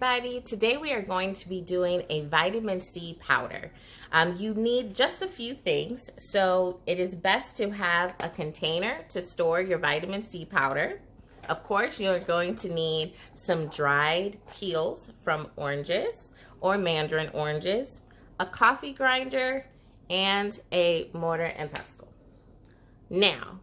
everybody. Today we are going to be doing a vitamin C powder. You need just a few things, so it is best to have a container to store your vitamin C powder. Of course, you're going to need some dried peels from oranges or mandarin oranges, a coffee grinder, and a mortar and pestle. Now,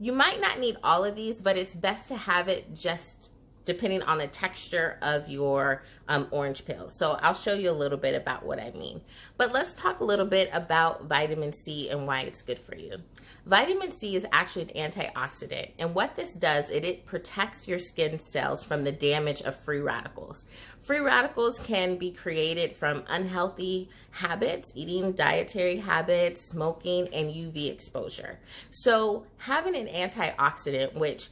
you might not need all of these, but it's best to have it just depending on the texture of your orange peel. So I'll show you a little bit about what I mean. But let's talk a little bit about vitamin C and why it's good for you. Vitamin C is actually an antioxidant, and what this does, it protects your skin cells from the damage of free radicals. Free radicals can be created from unhealthy habits, eating dietary habits, smoking, and UV exposure. So having an antioxidant, which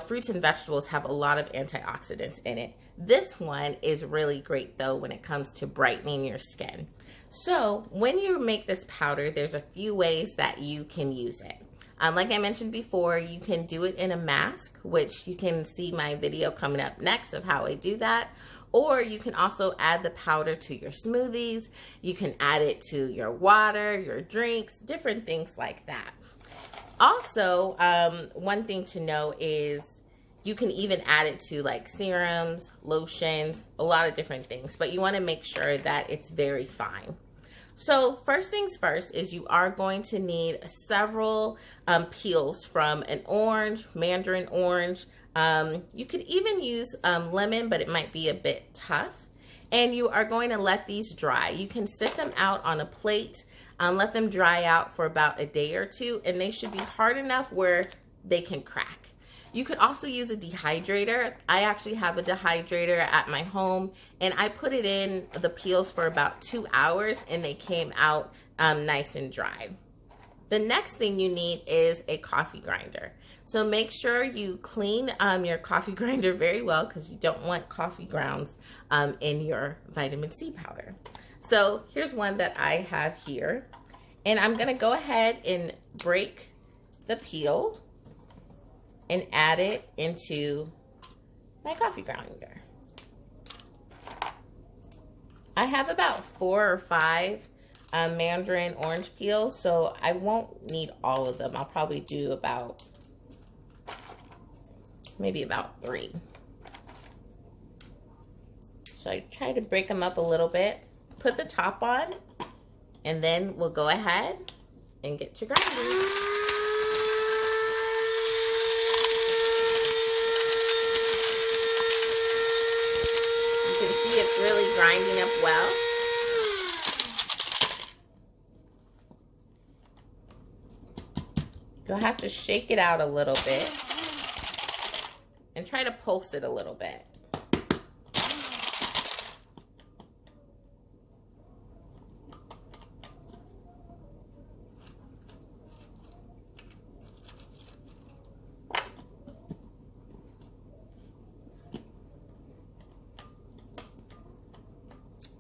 fruits and vegetables have a lot of antioxidants in it. This one is really great though when it comes to brightening your skin. So when you make this powder, there's a few ways that you can use it. Like I mentioned before, you can do it in a mask, which you can see my video coming up next of how I do that. Or you can also add the powder to your smoothies. You can add it to your water, your drinks, different things like that. Also, one thing to know is you can even add it to like serums, lotions, a lot of different things, but you want to make sure that it's very fine. So first things first is you are going to need several peels from an orange, mandarin orange. You could even use lemon, but it might be a bit tough. And you are going to let these dry. You can sit them out on a plate. Let them dry out for about a day or two, and they should be hard enough where they can crack. You could also use a dehydrator. I actually have a dehydrator at my home, and I put it in the peels for about 2 hours, and they came out nice and dry. The next thing you need is a coffee grinder. So make sure you clean your coffee grinder very well because you don't want coffee grounds in your vitamin C powder. So here's one that I have here, and I'm gonna go ahead and break the peel and add it into my coffee grinder. I have about 4 or 5 mandarin orange peels, so I won't need all of them. I'll probably do maybe about 3. So I try to break them up a little bit. Put the top on, and then we'll go ahead and get to grinding. You can see it's really grinding up well. You'll have to shake it out a little bit and try to pulse it a little bit.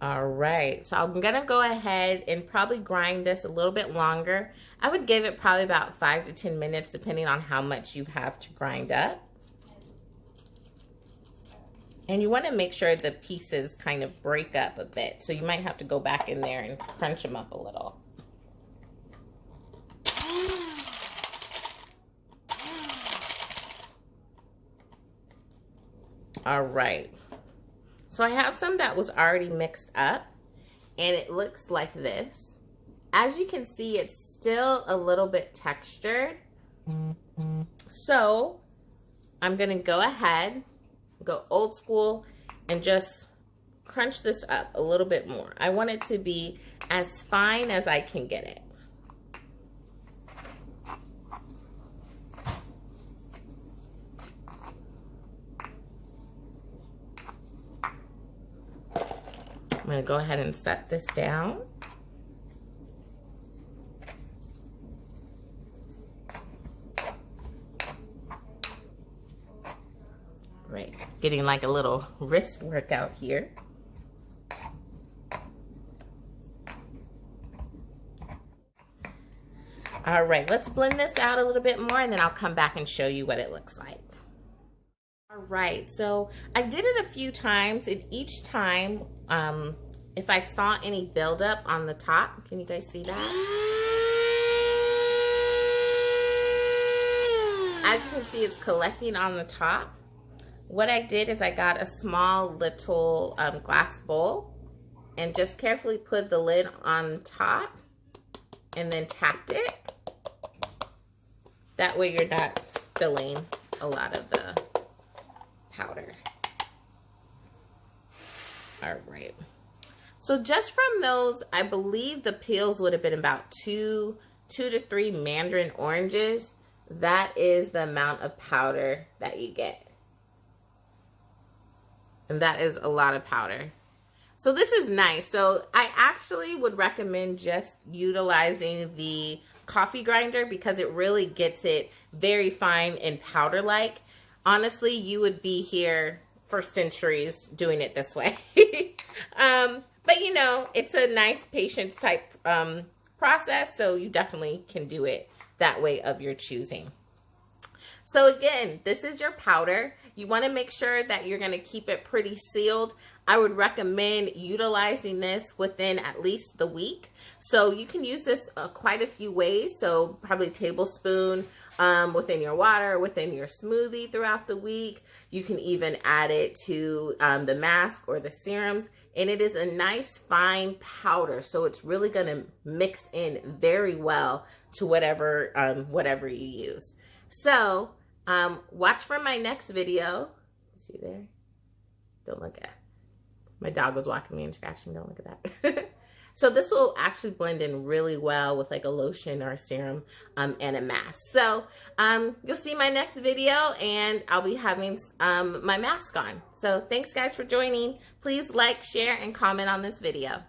All right, so I'm gonna go ahead and probably grind this a little bit longer. I would give it probably about 5 to 10 minutes depending on how much you have to grind up. And you wanna make sure the pieces kind of break up a bit. So you might have to go back in there and crunch them up a little. All right. So I have some that was already mixed up, and it looks like this. As you can see, it's still a little bit textured. So I'm gonna go ahead, go old school, and just crunch this up a little bit more. I want it to be as fine as I can get it. I'm going to go ahead and set this down. Right, getting like a little wrist workout here. All right, let's blend this out a little bit more, and then I'll come back and show you what it looks like. All right, so I did it a few times, and each time, if I saw any buildup on the top, can you guys see that? As you can see, it's collecting on the top. What I did is I got a small little glass bowl and just carefully put the lid on top and then tapped it. That way you're not spilling a lot of the powder. All right. So just from those, I believe the peels would have been about two to three mandarin oranges. That is the amount of powder that you get. And that is a lot of powder. So this is nice. So I actually would recommend just utilizing the coffee grinder because it really gets it very fine and powder-like. Honestly, you would be here for centuries doing it this way. But you know, it's a nice patience type process, so you definitely can do it that way of your choosing. So again, this is your powder. You want to make sure that you're going to keep it pretty sealed. I would recommend utilizing this within at least the week. So you can use this quite a few ways. So probably a tablespoon within your water, within your smoothie throughout the week. You can even add it to the mask or the serums. And it is a nice fine powder. So it's really going to mix in very well to whatever you use. So watch for my next video. See there? Don't look at. My dog was walking me and scratching me. Don't look at that. So this will actually blend in really well with like a lotion or a serum and a mask. So you'll see my next video and I'll be having my mask on. So thanks guys for joining. Please like, share, and comment on this video.